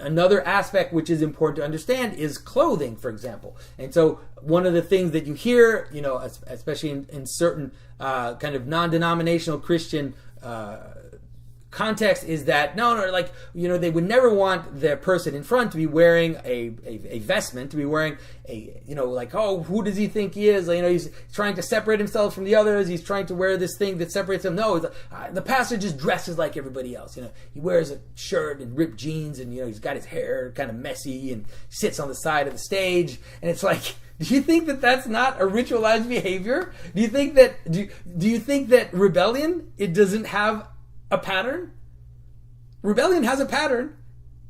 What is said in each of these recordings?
another aspect which is important to understand is clothing, for example. And so one of the things that you hear, especially in certain kind of non-denominational Christian context, is that they would never want the person in front to be wearing a vestment, to be wearing who does he think he is? He's trying to separate himself from the others. He's trying to wear this thing that separates him. No, the pastor just dresses like everybody else. He wears a shirt and ripped jeans, and he's got his hair kind of messy and sits on the side of the stage. And it's like, do you think that that's not a ritualized behavior? Do you think that rebellion, it doesn't have a pattern? Rebellion has a pattern.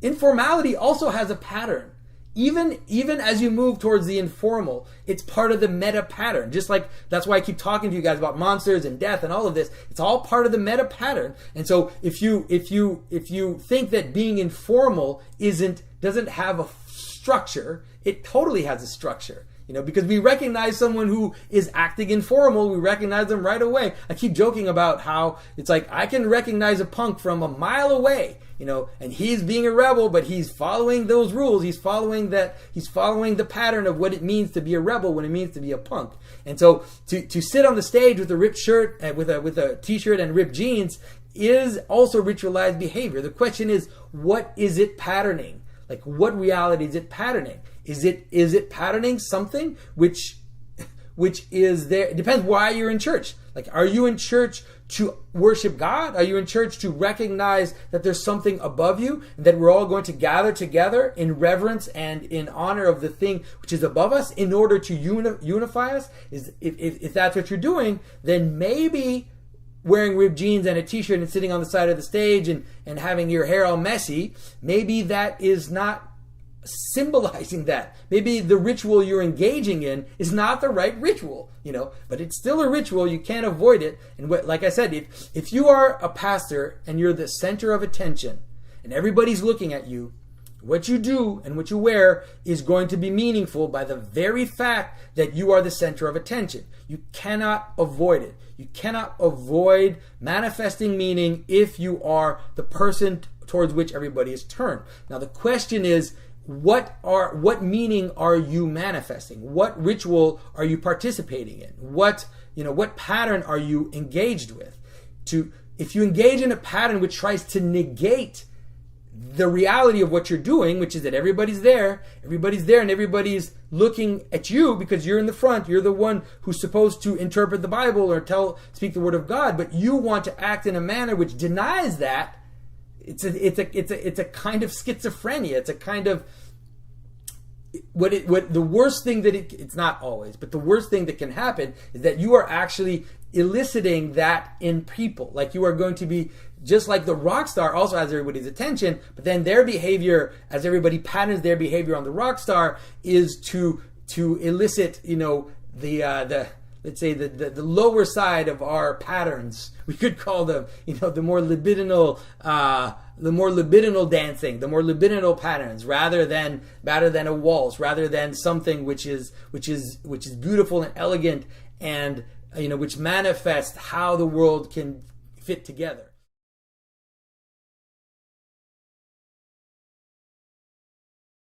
Informality also has a pattern. Even as you move towards the informal, it's part of the meta pattern. Just like, that's why I keep talking to you guys about monsters and death and all of this. It's all part of the meta pattern. And so if you think that being informal doesn't have a structure, it totally has a structure. Because we recognize someone who is acting informal, we recognize them right away. I keep joking about how it's like, I can recognize a punk from a mile away, and he's being a rebel, but he's following those rules. He's following the pattern of what it means to be a rebel, what it means to be a punk. And so to sit on the stage with a ripped shirt, with a t-shirt and ripped jeans is also ritualized behavior. The question is, what is it patterning? Like, what reality is it patterning? Is it patterning something which is there? It depends why you're in church. Like, are you in church to worship God? Are you in church to recognize that there's something above you and that we're all going to gather together in reverence and in honor of the thing which is above us in order to unify us? If that's what you're doing, then maybe wearing ripped jeans and a t-shirt and sitting on the side of the stage and having your hair all messy, maybe that is not symbolizing that. Maybe the ritual you're engaging in is not the right ritual, but it's still a ritual. You can't avoid it. And like I said, if you are a pastor and you're the center of attention and everybody's looking at you, what you do and what you wear is going to be meaningful by the very fact that you are the center of attention. You cannot avoid it. You cannot avoid manifesting meaning if you are the person towards which everybody is turned. Now the question is, what meaning are you manifesting? What ritual are you participating in? What pattern are you engaged with? If you engage in a pattern which tries to negate the reality of what you're doing, which is that everybody's there and everybody's looking at you because you're in the front, you're the one who's supposed to interpret the Bible or speak the word of God, but you want to act in a manner which denies that. It's a kind of schizophrenia. It's a kind of the worst thing that it's not always, but the worst thing that can happen is that you are actually eliciting that in people. Like, you are going to be just like the rock star also has everybody's attention, but then their behavior, as everybody patterns their behavior on the rock star, is to elicit, let's say the lower side of our patterns. We could call them, the more libidinal dancing, the more libidinal patterns, rather than a waltz, rather than something which is beautiful and elegant and which manifests how the world can fit together.